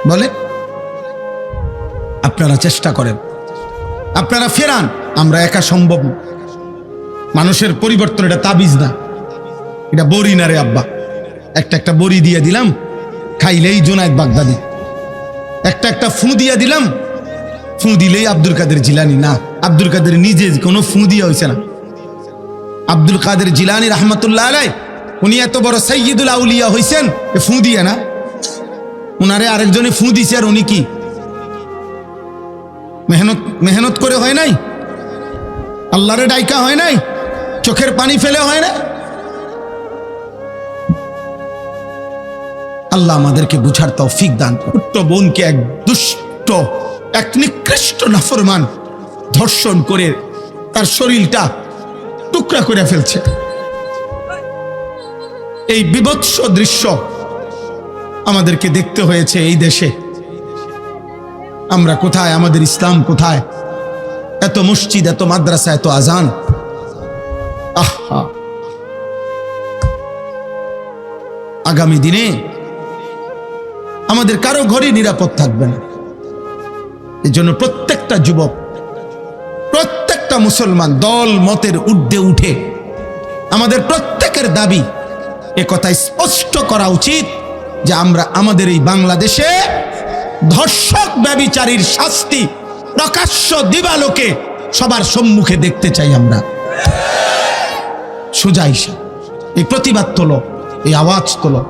বলে? আপনারা চেষ্টা করেন, আপনারা ফেরান। আমরা একা সম্ভব না। মানুষের পরিবর্তন এটা তাবিজ না, এটা বড়ি না রে আব্বা। একটা বড়ি দিয়ে দিলাম, খাইলেই জুনায়েদ বাগদাদি। একটা ফু দিয়ে দিলাম, ফু দিলেই আব্দুল কাদের জিলানি। না, আব্দুল কাদের নিজে কোনো ফু দিয়ে হয়েছে না। আব্দুল কাদের জিলানি রহমতুল্লাহ আলাই, উনি এত বড় সাইয়্যিদুল আউলিয়া হয়েছেন ফু দিয়ে না। উনারে আরেকজনে ফু দিছে, আর উনি কি মেহনত করে হয় নাই? আল্লাহরে ডাইকা হয় নাই? চোখের পানি ফেলে হয় না? আল্লাহ আমাদেরকে বুঝার তৌফিক দান করুন। ছোট্ট বোনকে এক দুষ্ট, এক নিকৃষ্ট নাফরমান ধর্ষণ করে তার শরীরটা টুকরা করে ফেলছে। এই বিভৎস দৃশ্য আমাদেরকে দেখতে হয়েছে এই দেশে। আমরা কোথায়? আমাদের ইসলাম কোথায়? এত মসজিদ, এত মাদ্রাসা, এত আজান। আহা, আগামী দিনে আমাদের কারো ঘরে নিরাপদ থাকবে না। এই জন্য প্রত্যেকটা যুবক, প্রত্যেকটা মুসলমান দল মতের ঊর্ধ্বে উঠে আমাদের প্রত্যেকের দাবি এ কথা স্পষ্ট করা উচিত যে আমরা আমাদের এই বাংলাদেশে ধর্ষক ব্যভিচারীর শাস্তি প্রকাশ্য দিবালোকে সবার সম্মুখে দেখতে চাই। আমরা সোজা হিসাব এই প্রতিবাদ তোলো, এই আওয়াজ তোলো।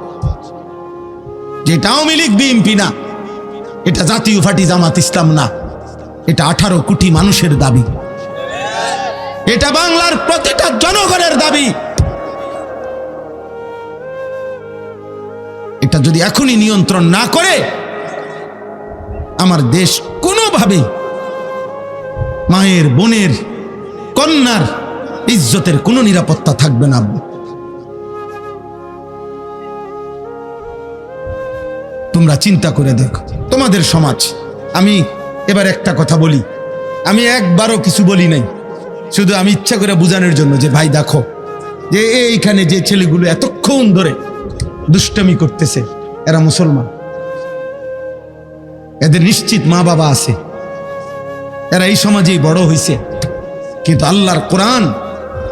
যেটা আওয়ামী লীগ বিএনপি না, এটা জাতীয় পার্টি জামাত ইসলাম না, এটা 18 কোটি মানুষের দাবি, এটা বাংলার প্রতিটা জনগণের দাবি। এটা যদি এখনই নিয়ন্ত্রণ না করে আমার দেশ কোনোভাবে মায়ের, বোনের, কন্যার ইজ্জতের কোনো নিরাপত্তা থাকবে না। তোমরা চিন্তা করে দেখো তোমাদের সমাজ। আমি এবার একটা কথা বলি, আমি একবারও কিছু বলি নাই, শুধু আমি ইচ্ছা করে বোঝানোর জন্য যে ভাই দেখো যে এইখানে যে ছেলেগুলো এতক্ষণ ধরে দুষ্টামি করতেছে এরা মুসলমান, এদের নিশ্চিত মা বাবা আছে, এরা এই সমাজেই বড় হয়েছে, কিন্তু আল্লাহর কোরআন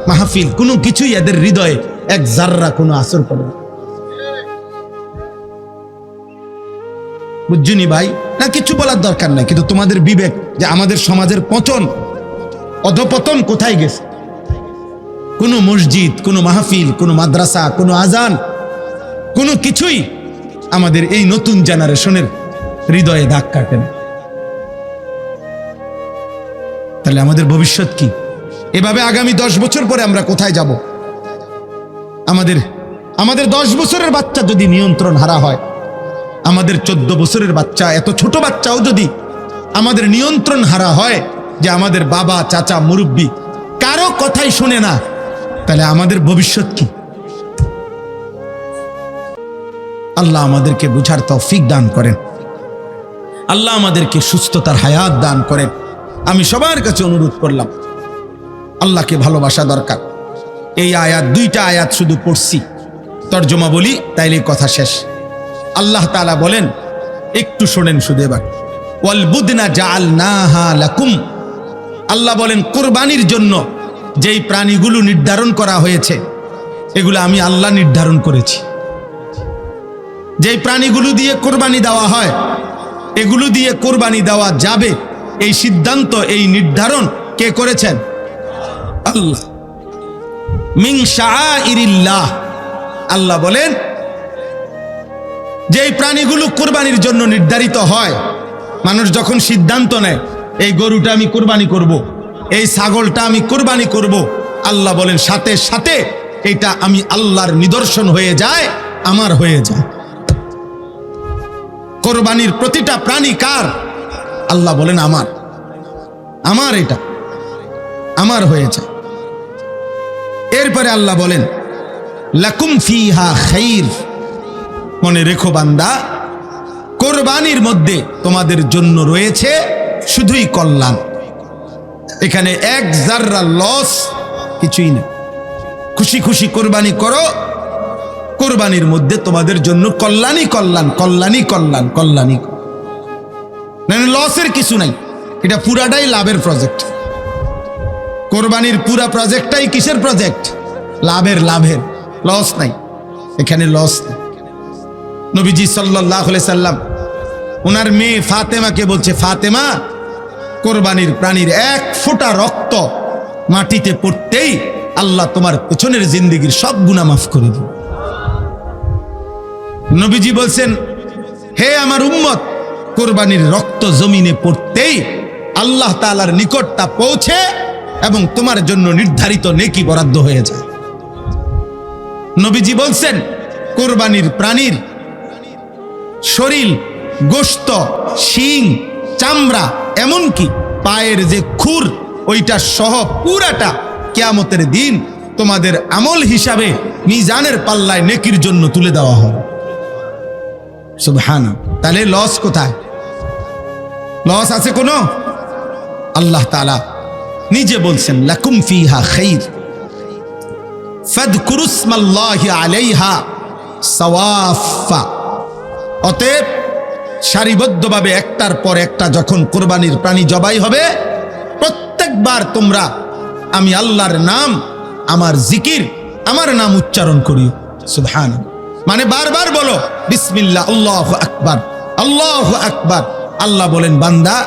মাহফিল কোনো কিছুই এদের হৃদয়ে এক জাররা কোনো আসর করে না। বুঝছনি ভাই? না কিছু বলার দরকার নাই, কিন্তু তোমাদের বিবেক যে আমাদের সমাজের পতন, অধপতন কোথায় গেছে? কোনো মসজিদ, কোনো মাহফিল, কোনো মাদ্রাসা, কোনো আজান, কোনো কিছুই আমাদের এই নতুন জেনারেশনের হৃদয়ে দাগ কাটে না। তাহলে আমাদের ভবিষ্যৎ কি? এভাবে আগামী 10 বছর পরে আমরা কোথায় যাব? আমাদের 10 বছরের বাচ্চা যদি নিয়ন্ত্রণ হারা হয়, আমাদের 14 বছরের বাচ্চা, এত ছোট বাচ্চাও যদি আমাদের নিয়ন্ত্রণ হারা হয়, যে আমাদের বাবা, চাচা, মুরব্বী কারো কথাই শুনে না, তাহলে আমাদের ভবিষ্যৎ কি? আল্লাহ আমাদেরকে বুঝার তৌফিক দান করেন, আল্লাহ আমাদেরকে সুস্থতার হায়াত দান করেন। আমি সবার কাছে অনুরোধ করলাম, আল্লাহকে ভালোবাসা দরকার। এই আয়াত, 2টা আয়াত শুধু পড়ছি, তর্জমা বলি তাইলে কথা শেষ। আল্লাহ তাআলা বলেন, একটু শোনেন শুধু এবার, ওয়াল বুদনা জাআলনাহা লাকুম। আল্লাহ বলেন কুরবানির জন্য যেই প্রাণীগুলো নির্ধারণ করা হয়েছে, এগুলো আমি আল্লাহ নির্ধারণ করেছি। যেই প্রাণীগুলো দিয়ে কোরবানি দেওয়া হয়, এগুলো দিয়ে কোরবানি দেওয়া যাবে, এই সিদ্ধান্ত, এই নির্ধারণ কে করেছেন? আল্লাহ। মিন শাআইরিল্লাহ। আল্লাহ বলেন যেই প্রাণীগুলো কোরবানির জন্য নির্ধারিত হয়, মানুষ যখন সিদ্ধান্ত নেয় এই গরুটা আমি কোরবানি করব, এই ছাগলটা আমি কোরবানি করব, আল্লাহ বলেন সাথে সাথে এটা আমি আল্লাহর নিদর্শন হয়ে যায়, আমার হয়ে যায়। কোরবানির প্রতিটা প্রাণী কার? আল্লাহ বলেন আমার, এটা আমার হয়ে যায়। এরপরে আল্লাহ বলেন লাকুম ফিহা খাইর। মনে রেখো বান্দা, কোরবানির মধ্যে তোমাদের জন্য রয়েছে শুধুই কল্যাণ। এখানে এক জাররা লস কিছুই না। খুশি খুশি কোরবানি করো, কোরবানির মধ্যে তোমাদের জন্য কল্যাণই কল্যাণ, কল্যাণই কল্যাণ, কল্যাণই। না, লসের কিছু নাই, এটা পুরাটাই লাভের প্রজেক্ট। কোরবানির পুরা প্রজেক্টটাই কিসের প্রজেক্ট? লাভের। লস নাই, এখানে লস নেই। নবীজি সাল্লাল্লাহু আলাইহি সাল্লাম ওনার মেয়ে ফাতেমাকে বলছে, ফাতেমা, কোরবানির প্রাণীর এক ফোঁটা রক্ত মাটিতে পড়তেই আল্লাহ তোমার পেছনের জিন্দেগির সব গুনাহ মাফ করে দিবে। নবীজি বলছেন, হে আমার উম্মত, কোরবানির রক্ত জমিনে পড়তেই আল্লাহ তাআলার নিকট তা পৌঁছে এবং তোমার জন্য নির্ধারিত নেকি বরাদ্দ হয়ে যায়। নবীজি বলছেন, কোরবানির প্রাণীর শরীর, গোশত, শিং, চামড়া, এমনকি পায়ের যে খুর, ওইটা সহ পুরাটা কিয়ামতের দিন তোমাদের আমল হিসাবে মিজানের পাল্লায় নেকির জন্য তুলে দেওয়া হবে। সুবহানাল্লাহ। তাহলে লস কোথায়? লস আছে কোনো? আল্লাহ তাআলা নিজে বলছেন, লাকুম ফিহা খাইর ফাযকুরুসমাল্লাহি আলাইহা সাওয়াফা। অতএব সারিবদ্ধভাবে একটার পর একটা যখন কোরবানির প্রাণী জবাই হবে, প্রত্যেকবার তোমরা আমি আল্লাহর নাম, আমার জিকির, আমার নাম উচ্চারণ করি। সুবহানাল্লাহ, মানে বারবার বলো বিসমিল্লাহ, আল্লাহু আকবার, আল্লাহু আকবার। আল্লাহ বলেন, বান্দা,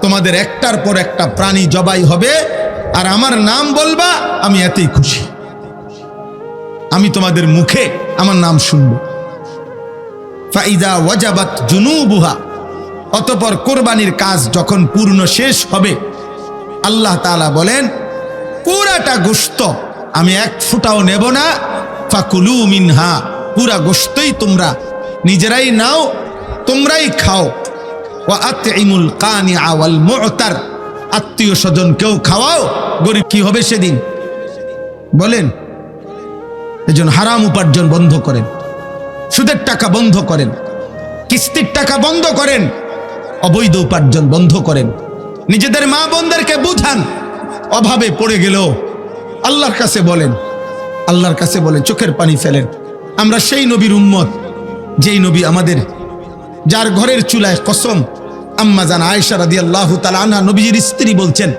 তোমাদের একটার পর একটা প্রাণী জবাই হবে আর আমার নাম বলবা, আমি এতেই খুশি। আমি তোমাদের মুখে আমার নাম শুনবো। ফাইদা ওয়াজাবাত জুনুবুহা, অতঃপর কোরবানির কাজ যখন পূর্ণ শেষ হবে, আল্লাহ তাআলা বলেন, পুরাটা গোশত আমি এক ফোঁটাও নেব না। ফাকুলু মিনহা, পুরা গোশতই তোমরা নিজেরাই নাও, তোমরাই খাও। ওয়া আতইমুল কানিআ ওয়াল মু'তার, আত্মীয় স্বজনকেও খাওয়াও। গরিব কি হবে সেদিন বলেন? এজন্য হারাম উপার্জন বন্ধ করেন, সুদের টাকা বন্ধ করেন, কিস্তির টাকা বন্ধ করেন, অবৈধ উপার্জন বন্ধ করেন। নিজেদের মা বোনদেরকে বুঝান, অভাবে পড়ে গেলেও আল্লাহর কাছে বলেন, আল্লাহর কাছে বলেন, চোখের পানি ফেলেন। আমরা সেই নবীর উম্মত, যেই নবী আমাদের, যার ঘরের চুলায় কসম, আম্মা জান আয়েশা রাদিয়াল্লাহু তাআলা আনহা নবীজির স্ত্রী বলছেন,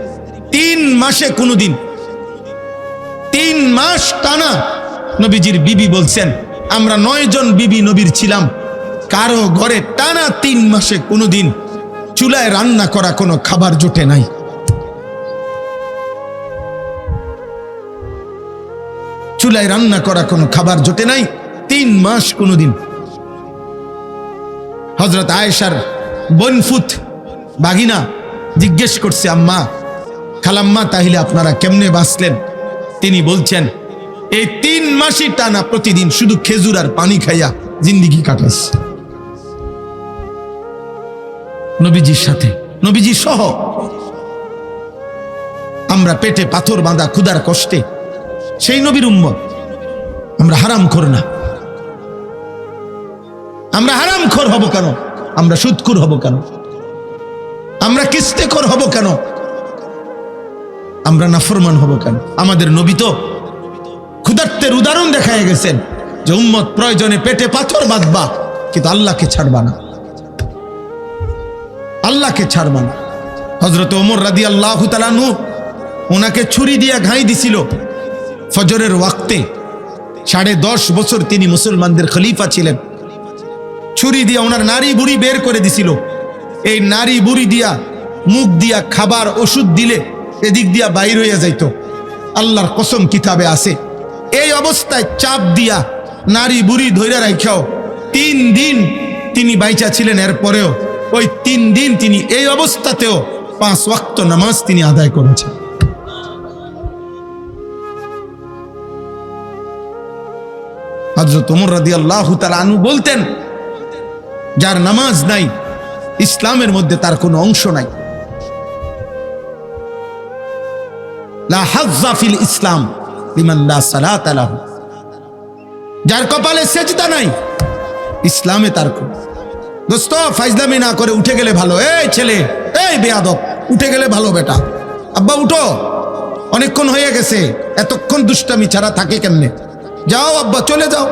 3 মাসে কোনোদিন, 3 মাস টানা নবীজির বিবি বলছেন, আমরা 9 জন বিবি নবীর ছিলাম, কারো ঘরে টানা 3 মাসে কোনোদিন চুলায় রান্না করা কোনো খাবার জোটে নাই। চুলায় রান্না করা কোনো খাবার জোটে নাই 3 মাস কোনোদিন। হযরত আয়েশার বনফুত বাগিনা জিজ্ঞেস করছে, আম্মা, খালাম্মা, তাহলে আপনারা কেমনে বাঁচলেন? তিনি বলছেন, এই 3 মাসই টানা প্রতিদিন শুধু খেজুর আর পানি খাইয়া জিন্দেগি কাটাস। নবীজির সাথে, নবীজি সহ আমরা পেটে পাথর বাঁধা ক্ষুধার কষ্টে সেই নবীর উম্মত। আমরা হারামখোর না, আমরা হারামখোর হব কেন? আমরা সুদখোর হব কেন? আমরা কিস্তেখোর হব কেন? আমরা নাফরমান হব কেন? আমাদের নবী তো ক্ষুধার্তের উদাহরণ দেখায় গেছেন যে উম্মত প্রয়োজনে পেটে পাথর বাঁধবা, কিন্তু আল্লাহকে ছাড়বা না, আল্লাহকে ছাড়বা না। হযরত ওমর রাদিয়াল্লাহু তাআলা আনহু ওনাকে ছুরি দিয়া ঘাই দিছিল ফজরের ওয়াক্তে। 10.5 বছর তিনি মুসলমানদের খলিফা ছিলেন। ছুরি দিয়া ওনার নারী বুড়ি বের করে দিছিল। এই নারী বুড়ি দিয়া মুখ দিয়া খাবার ওষুধ দিলে এদিক দিয়া বাইর হইয়া যাইত। আল্লাহর কসম কিতাবে আছে, এই অবস্থায় চাপ দিয়া নারী বুড়ি ধইরা রাখাও 3 দিন তিনি বাইচা ছিলেন। এরপরেও ওই 3 দিন তিনি এই অবস্থাতেও 5 ওয়াক্ত নামাজ তিনি আদায় করেছেন। হযরত ওমর রাদিয়াল্লাহু তাআলা আনহু বলতেন, যার নামাজ নাই ইসলামের মধ্যে তার কোনো অংশ নাই। লা হাজ্জা ফিল ইসলাম লিমান লা সালাতা লাহু, যার কপালে সেজদা নাই ইসলামে তার কোনো। দোস্ত, ফাইজলামি না করে উঠে গেলে ভালো। এই ছেলে, এই বেয়াদব, উঠে গেলে ভালো। বেটা, আব্বা উঠো, অনেকক্ষণ হয়ে গেছে, এতক্ষণ দুষ্টামি ছাড়া থাকে কেমনে? যাও আব্বা, চলে যাও।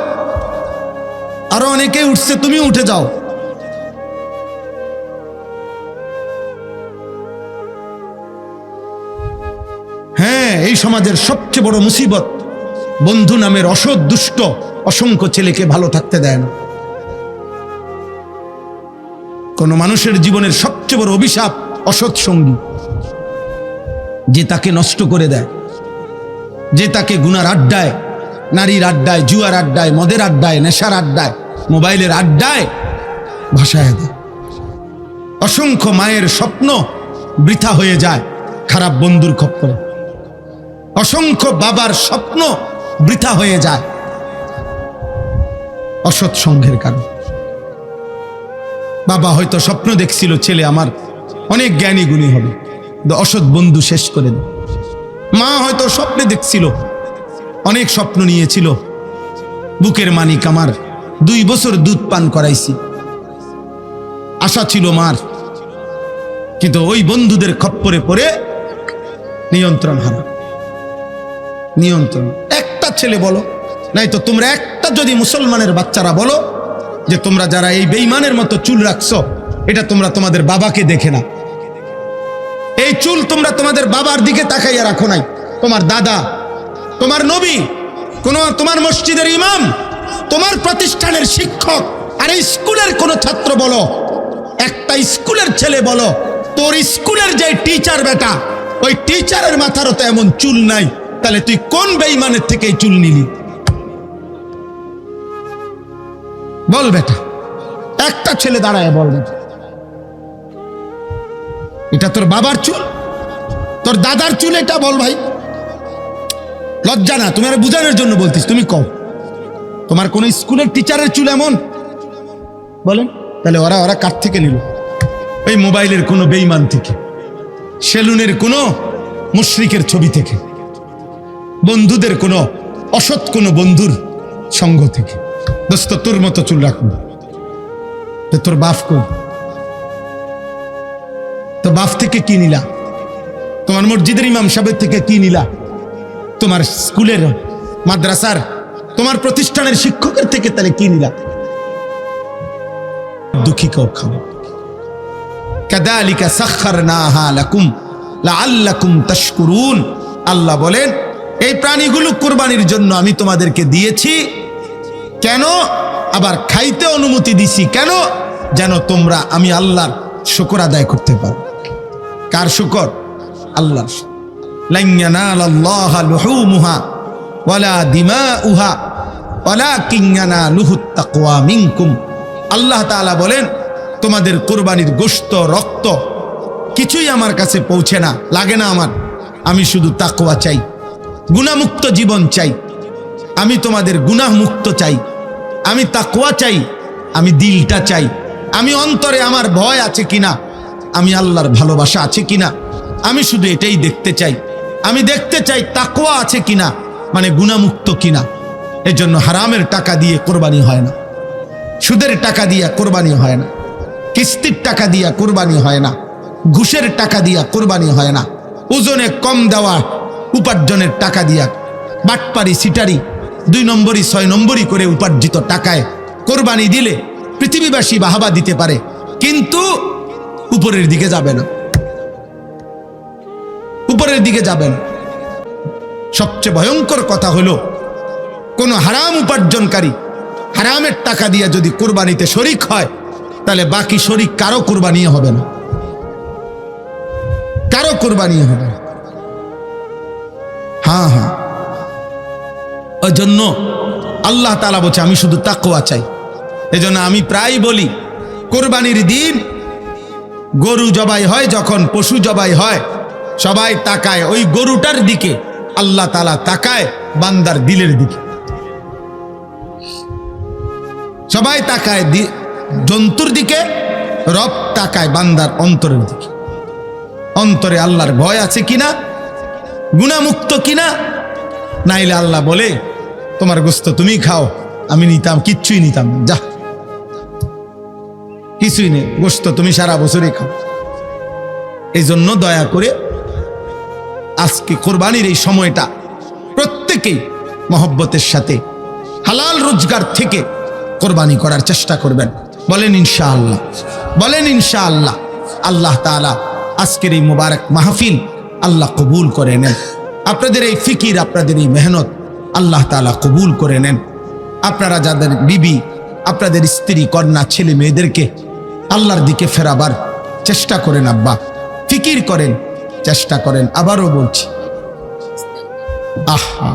আরো অনেকেই উঠছে, তুমি উঠে যাও। এই সমাজের সবচেয়ে বড় মুসিবত, বন্ধু নামের অসৎ দুষ্ট অসংখ্য ছেলেকে ভালো থাকতে দেয় না। কোন মানুষের জীবনের সবচেয়ে বড় অভিশাপ অসৎ সঙ্গী, যে তাকে নষ্ট করে দেয়, যে তাকে গুনার আড্ডায়, নারীর আড্ডায়, জুয়ার আড্ডায়, মদের আড্ডায়, নেশার আড্ডায়, মোবাইলের আড্ডায় ভাসায় দেয়। অসংখ্য মায়ের স্বপ্ন বৃথা হয়ে যায় খারাপ বন্ধুর খপ্পরে। অসংখ্য বাবার স্বপ্ন বৃথা হয়ে যায় অসৎ সঙ্গের কারণে। বাবা হয়তো স্বপ্ন দেখছিল ছেলে আমার অনেক জ্ঞানী গুণী হবে, কিন্তু অসৎ বন্ধু শেষ করে দেয়। মা হয়তো স্বপ্নে দেখছিল, অনেক স্বপ্ন নিয়েছিল, বুকের মানিক আমার 2 বছর দুধ পান করাইছি, আশা ছিল মার, কিন্তু ওই বন্ধুদের খপ্পরে পড়ে নিয়ন্ত্রণ হারা। নিয়ন্ত্রণ একটা ছেলে বলো, নাই তো তোমরা একটা যদি মুসলমানের বাচ্চারা বলো যে তোমরা যারা এই বেঈমানের মতো চুল রাখছো, এটা তোমরা তোমাদের বাবাকে দেখে না। এই চুল তোমরা তোমাদের বাবার দিকে তাকাইয়া রাখো নাই, তোমার দাদা, তোমার নবী, তোমার মসজিদের ইমাম, তোমার প্রতিষ্ঠানের শিক্ষক, আর স্কুলের কোন ছাত্র বলো, একটা স্কুলের ছেলে বলো, তোর স্কুলের যে টিচার বেটা, ওই টিচারের মাথারও তো এমন চুল নাই, তাহলে তুই কোন বেঈমানের থেকে এই চুল নিলি? বল বেটা, একটা ছেলে দাঁড়ায় বল বেটা, এটা তোর বাবার চুল, তোর দাদার চুল, এটা বল ভাই। লজ্জা না? তুমি আর বুঝানোর জন্য বলতিস, তুমি কও তোমার কোন স্কুলের টিচারের চুল এমন? বলেন তাহলে ওরা কার থেকে নিল? ওই মোবাইলের কোনো বেঈমান থেকে, সেলুনের কোনো মুশরিকের ছবি থেকে, বন্ধুদের কোনো অসৎ কোনো বন্ধুর সঙ্গ থেকে। দোস্ত তোর মতো চুল রাখবো, তোর বাপ কই? তো বাপ থেকে কি নিলা? তোমার মসজিদের ইমাম সাহেবের থেকে কি নিলা? তোমার স্কুলের, মাদ্রাসার, তোমার প্রতিষ্ঠানের শিক্ষকের থেকে তাহলে কি নিলা? দুঃখী কেউ খাও। কাযালিকা সাখখারনাহা লাকুম লাআল্লাকুম তাশকুরুন। আল্লাহ বলেন এই প্রাণীগুলো কুরবানির জন্য আমি তোমাদেরকে দিয়েছি। কেন? আবার খাইতে অনুমতি দিছি কেন? যেন তোমরা আমি আল্লাহর শুকর আদায় করতে পারো। কার শুকর? আল্লাহর। লান ইয়ানালাল্লাহা লুহুমুহা ওয়ালা দিমাউহা ওয়ালাকিন ইয়ানালুহুত তাকওয়া মিনকুম। আল্লাহ তাআলা বলেন তোমাদের কুরবানির গোশত, রক্ত কিছুই আমার কাছে পৌঁছে না, লাগে না আমার। আমি শুধু তাকওয়া চাই, গুনাহমুক্ত জীবন চাই। আমি তোমাদের গুনাহমুক্ত চাই, আমি তাকওয়া চাই, আমি দিলটা চাই, আমি অন্তরে আমার ভয় আছে কিনা, আমি আল্লাহর ভালোবাসা আছে কিনা, আমি শুধু এটাই দেখতে চাই। আমি দেখতে চাই তাকওয়া আছে কিনা, মানে গুনাহমুক্ত কিনা। এজন্য হারামের টাকা দিয়ে কোরবানি হয় না, সুদের টাকা দিয়া কোরবানি হয় না, কিস্তির টাকা দিয়া কোরবানি হয় না, ঘুষের টাকা দিয়া কোরবানি হয় না, ওজনে কম দেওয়া উপার্জনের টাকা দিয়া, বাটপারি, সিটারি, 2 নম্বরই 6 নম্বরই করে উপার্জিত টাকায় কোরবানি দিলে পৃথিবীবাসী বাহাবা দিতে পারে, কিন্তু উপরের দিকে যাবে না, উপরের দিকে যাবে না। সবচেয়ে ভয়ঙ্কর কথা হলো কোন হারাম উপার্জনকারী হারামের টাকা দিয়ে যদি কোরবানিতে শরিক হয়, তাহলে বাকি শরিক কারো কোরবানি হবে না, কারো কোরবানি হবে না। হ্যাঁ হ্যাঁ, ওই জন্য আল্লাহ তাআলা বলছে আমি শুধু তাকওয়া চাই। এজন্য আমি প্রায় বলি কোরবানির দিন গরু জবাই হয়, যখন পশু জবাই হয় সবাই তাকায় ওই গরুটার দিকে, আল্লাহ তাআলা তাকায় বান্দার দিলের দিকে। সবাই তাকায় জন্তুর দিকে, রব তাকায় বান্দার অন্তরের দিকে। অন্তরে আল্লাহর ভয় আছে কিনা, গুনাহমুক্ত কিনা। নাইলে আল্লাহ বলে তোমার গোশত তুমি খাও, আমি নিতাম, কিচ্ছুই নিতাম না, যা কিছুই নেই, গোশত তুমি সারা বছরে খাও। এই জন্য দয়া করে আজকে কোরবানির এই সময়টা প্রত্যেকেই মহব্বতের সাথে হালাল রোজগার থেকে কোরবানি করার চেষ্টা করবেন। বলেন ইনশাআল্লাহ, বলেন ইনশাআল্লাহ। আল্লাহ তাআলা আজকের এই মুবারক মাহফিল আল্লাহ কবুল করে নেন। আপনাদের এই ফিকির, আপনাদের এই মেহনত আল্লাহ তাআলা কবুল করে নেন। আপনারা যাদের বিবি, আপনাদের স্ত্রী, কন্যা, ছেলে মেয়েদেরকে আল্লাহর দিকে ফেরাবার চেষ্টা করেন। আব্বা ফিকির করেন, চেষ্টা করেন। আবারও বলছি, আহা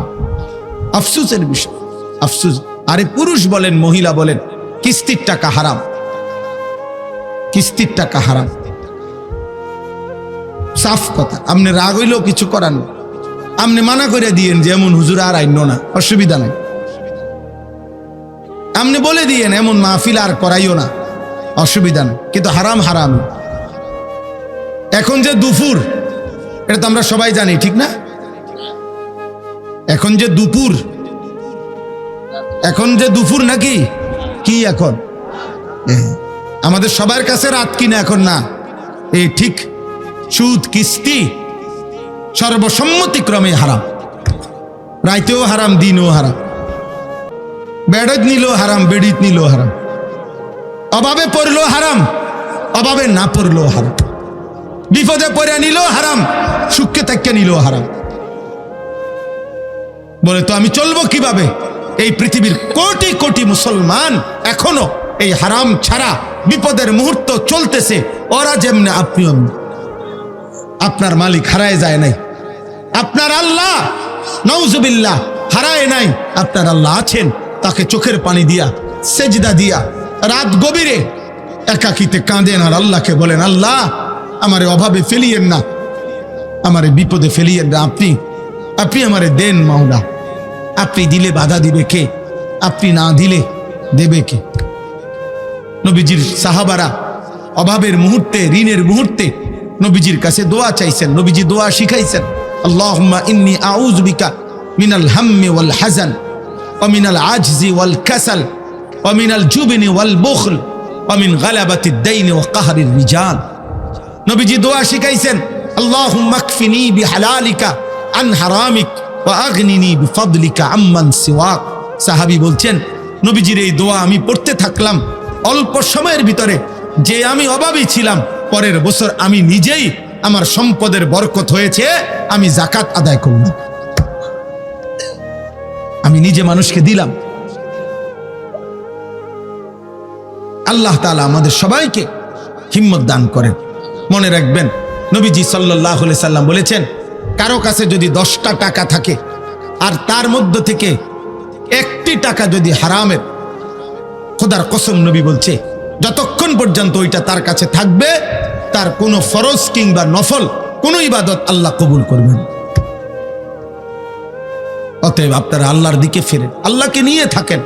আফসোসের বিষয়, আফসোস। আরে পুরুষ বলেন, মহিলা বলেন, কিস্তির টাকা হারাম, কিস্তির টাকা হারাম, সাফ কথা। আপনি রাগ হইলেও কিছু করান, আপনি মানা করে দিয়েন যে এমন হুজুর আর আইন না, অসুবিধা নাই। আপনি বলে দিয়েন এমন মাহফিল আর করাইও না, অসুবিধা নেই। কিন্তু হারাম হারাম। এখন যে দুপুর, এটা তো আমরা সবাই জানি, ঠিক না? এখন যে দুপুর, এখন যে দুপুর নাকি কি এখন আমাদের সবার কাছে রাত কিনা এখন না, এই ঠিক সুদ কিস্তি সর্বসম্মতিক্রমে হারাম। রাইতেও হারাম, দিনও হারাম। বেড়ত নিলেও হারাম, বেড়িত নিলেও হারাম। অভাবে পড়লেও হারাম, অভাবে না পড়লেও হারাম। বিপদে পড়ে নিলেও হারাম, সুখে থাকতে নিলেও হারাম। বলে তো আমি চলবো কিভাবে? এই পৃথিবীর কোটি কোটি মুসলমান এখনো এই হারাম ছাড়া বিপদের মুহূর্ত চলতেছে। ওরা যেমনে আপনিও। আপনার মালিক হারায় যায় নাই, আপনার আল্লাহ নাউজুবিল্লাহ হারায় নাই। আপনার আল্লাহ আছেন, তাকে চোখের পানি দিয়া, সেজদা দিয়া, রাত গভীরে একাকিতে কাঁদেন আর আল্লাহকে বলেন, আল্লাহ আমারে অভাবে ফেলিয়েন না, আমারে বিপদে ফেলিয়েন না। আপনি আমারে দেন মাওলা। আপনি দিলে বাধা দিবে কে? আপনি না দিলে দেবে কে? নবীজির সাহাবারা অভাবের মুহূর্তে, ঋণের মুহূর্তে নবীজির কাছে দোয়া চাইছেন, নবীজি দোয়া শিখাইছেন। আল্লাহুম্মা ইন্নী আউযু বিকা মিনাল হাম্মি ওয়াল হাযান ওয়া মিনাল আজজি ওয়াল কাসাল ওয়া মিনাল জুবনি ওয়াল বুখল ওয়া মিন গালাবাতিদ দাইনি ওয়া কাহরির রিজাল। নবীজি দোয়া শিখাইছেন, আল্লাহুম্মা কফিনি বিহালালিকা আন হারামিক ওয়া আগনিনি বিফadলিকা আম্মান সিওয়াক। সাহাবী বলছেন, নবীজির এই দোয়া আমি পড়তে থাকলাম, অল্প সময়ের ভিতরে যে আমি অভাবী ছিলাম, পরের বছর আমি নিজেই আমার সম্পদের বরকত হয়েছে, আমি যাকাত আদায় করলাম, আমি নিজে মানুষকে দিলাম। আল্লাহ তাআলা আমাদের সবাইকে হিম্মত দান করেন। মনে রাখবেন, নবীজি সাল্লাল্লাহু আলাইহি সাল্লাম বলেছেন, কারো কাছে যদি 10টা টাকা থাকে আর তার মধ্য থেকে 1টি টাকা যদি হারামের, খোদার কসম নবী বলছে, যতক্ষণ পর্যন্ত ওইটা তার কাছে থাকবে, তার কোনো ফরজ কিংবা নফল কোনো ইবাদত আল্লাহ কবুল করবেন। অতএব আপনারা আল্লাহর দিকে ফিরেন, আল্লাহকে নিয়ে থাকেন,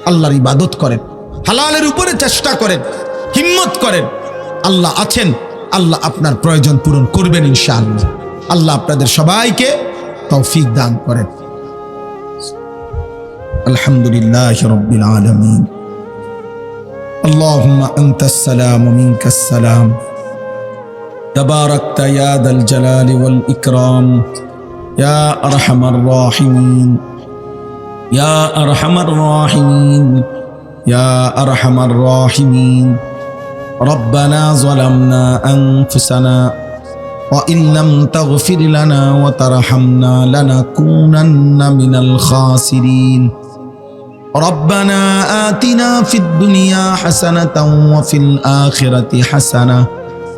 আল্লাহর ইবাদত করেন, হালালের উপরে চেষ্টা করেন, হিম্মত করেন। আল্লাহ আছেন, আল্লাহ আপনার প্রয়োজন পূরণ করবেন ইনশাআল্লাহ। আল্লাহ আপনাদের সবাইকে তৌফিক দান করেন। আলহামদুলিল্লাহি রাব্বিল আলামিন। اللهم أنت السلام ومنك السلام تباركت يا ذا الجلال والإكرام يا أرحم الراحمين يا أرحم الراحمين يا أرحم الراحمين ربنا ظلمنا أنفسنا وإن لم تغفر لنا وترحمنا لنكونن من الخاسرين ربنا آتنا في الدنيا حسنة وفي الآخرة حسنة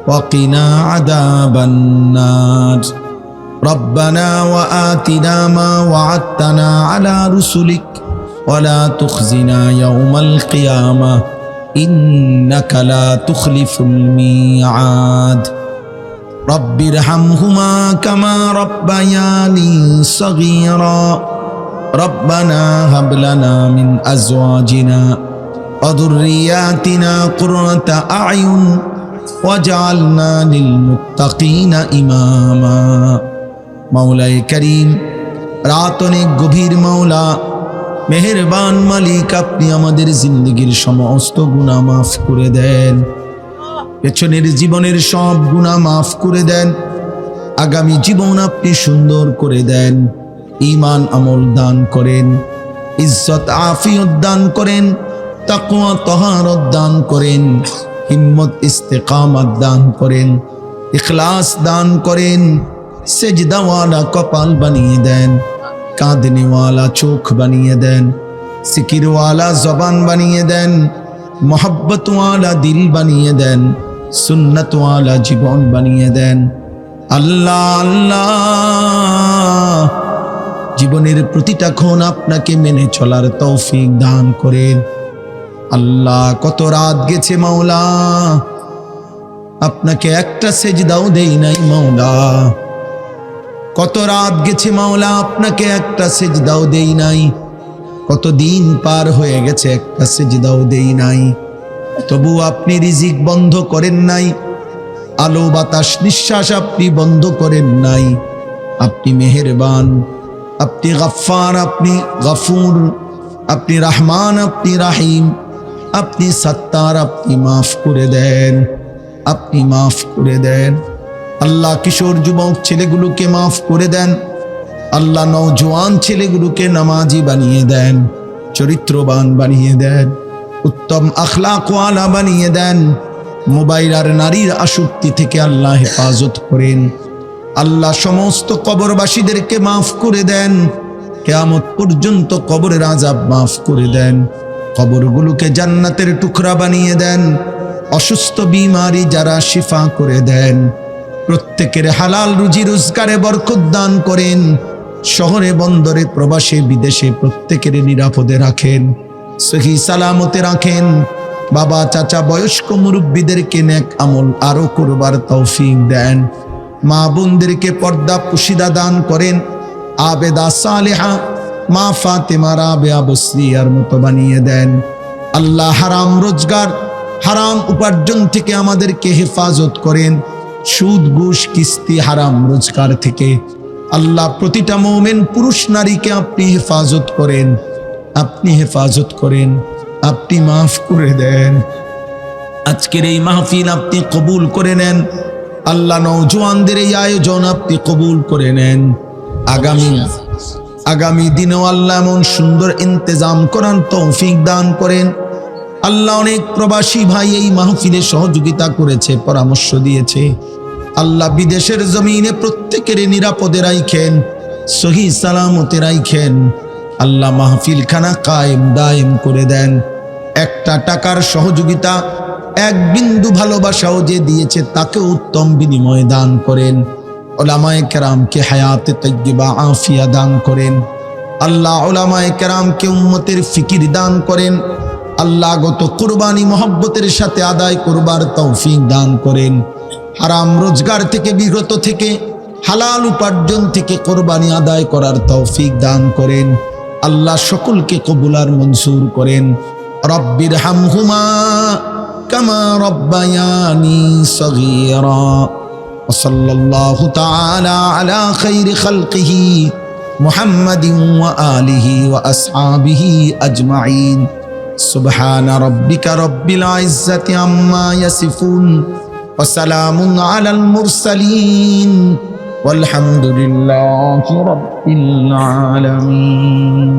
وقنا عذاب النار ربنا وآتنا ما وعدتنا على رسلك ولا تخزنا يوم القيامة إنك لا تخلف الميعاد رب ارحمهما كما ربياني صغيرا ربنا هب لنا من أزواجنا وذرياتنا قرة أعين واجعلنا للمتقين إماما مولاي كريم রাত অনেক গভীর, মাওলা মেহেরবান মালিক, আপনি আমাদের জিন্দেগীর সমস্ত গুনাহ মাফ করে দেন, পেছনের জীবনের সব গুনাহ মাফ করে দেন, আগামী জীবন আপনি সুন্দর করে দেন, ঈমান আমল দান করেন, ইজ্জত আফিয়ত দান করেন, তাকওয়া তাহারত দান করেন, হিম্মত ইস্তেকামত দান করেন, ইখলাস দান করেন, সেজদাওয়ালা কপাল বানিয়ে দেন, কাঁদনেওয়ালা চোখ বানিয়ে দেন, সিকিরওয়ালা জবান বানিয়ে দেন, মোহব্বতওয়ালা দিল বানিয়ে দেন, সুন্নতওয়ালা জীবন বানিয়ে দেন। আল্লাহ আল্লাহ, জীবনের প্রতিটা ক্ষণ আপনাকে মেনে চলার তৌফিক দান করেন। আল্লাহ, কত রাত গেছে মাওলা, আপনাকে একটা সেজদাও দেই নাই মাওলা। কত রাত গেছে মাওলা, আপনাকে একটা সেজদাও দেই নাই। কত দিন পার হয়ে গেছে, একটা সেজদাও দেই নাই। তবু আপনি রিজিক বন্ধ করেন নাই, আলো বাতাস নিঃশ্বাস আপনি বন্ধ করেন নাই। আপনি মেহেরবান, আপনি গফফার, আপনি গফুর, আপনি রহমান, আপনি রাহিম, আপনি সত্তার, আপনি মাফ করে দেন, আপনি মাফ করে দেন। আল্লাহ, কিশোর যুবক ছেলেগুলোকে মাফ করে দেন। আল্লাহ, নওজোয়ান ছেলেগুলোকে নামাজি বানিয়ে দেন, চরিত্রবান বানিয়ে দেন, উত্তম আখলাকওয়ালা বানিয়ে দেন। মোবাইল আর নারীর আসক্তি থেকে আল্লাহ হেফাজত করেন। আল্লাহ, সমস্ত কবরবাসীদেরকে মাফ করে দেন। কিয়ামত পর্যন্ত কবরের আযাব মাফ করে দেন। কবরগুলোকে জান্নাতের টুকরা বানিয়ে দেন। অসুস্থ বিমারি যারা শিফা করে দেন। প্রত্যেকের হালাল রুজি রোজগারে বরকত দান করেন। শহরে বন্দরে প্রবাসে বিদেশে প্রত্যেকের নিরাপদে রাখেন, সহি সালামতে রাখেন। বাবা চাচা বয়স্ক মুরব্বীদেরকে নেক আমল আরো করবার তৌফিক দেন। মা বোনদেরকে পর্দা পুশিদা দান করেন। আবেদা সালেহা মা ফাতেমা রাবেয়া বসরিয়ার মতো বানিয়ে দেন। আল্লাহ, হারাম রোজগার হারাম উপার্জন থেকে আমাদেরকে হেফাজত করেন। সুদ ঘুষ কিস্তি হারাম রোজগার থেকে আল্লাহ প্রতিটা মুমিন পুরুষ নারীকে আপনি হেফাজত করেন, আপনি হেফাজত করেন, আপনি মাফ করে দেন। আজকের এই মাহফিল আপনি কবুল করে নেন। আল্লাহ, নওজোয়ানদের এই আয়োজন আপনি কবুল করে নেন। আগামী দিনেও আল্লাহ এমন সুন্দর ইন্তেজাম করার তৌফিক দান করেন। আল্লাহ, অনেক প্রবাসী ভাই এই মাহফিলে সহযোগিতা করেছে, পরামর্শ দিয়েছে। আল্লাহ, বিদেশের জমিনে প্রত্যেকের নিরাপদে রাখেন, সহি সালামতে রাখেন। আল্লাহ, মাহফিল খানা কায়েম দায়েম করে দেন। একটা টাকার সহযোগিতা, এক বিন্দু ভালোবাসাও যে দিয়েছে তাকে উত্তম বিনিময় দান করেন। উলামায়ে কেরামকে হায়াতে তাইয়্যিবা আফিয়া দান করেন। আল্লাহ, উলামায়ে কেরামকে উম্মতের ফিকির দান করেন। আল্লাহ, গত কুরবানি মহব্বতের সাথে আদায় করবার তৌফিক দান করেন। হারাম রোজগার থেকে বিরত থেকে হালাল উপার্জন থেকে কুরবানি আদায় করার তৌফিক দান করেন। আল্লাহ, সকলকে কবুল আর মনসুর করেন। রব্বির হামহুমা কামা রব্বায়ানি সগীরা। সাল্লাল্লাহু তাআলা আলা খাইরি খালকিহি মুহাম্মাদিন ওয়া আলিহি ওয়া আসহাবিহি আজমাইন। সুবহান রাব্বিকা রব্বিল ইজ্জাতি আম্মা ইয়াসিফুন ওয়া সালামুন আলাল মুরসালিন ওয়ালহামদুলিল্লাহি রাব্বিল আলামিন।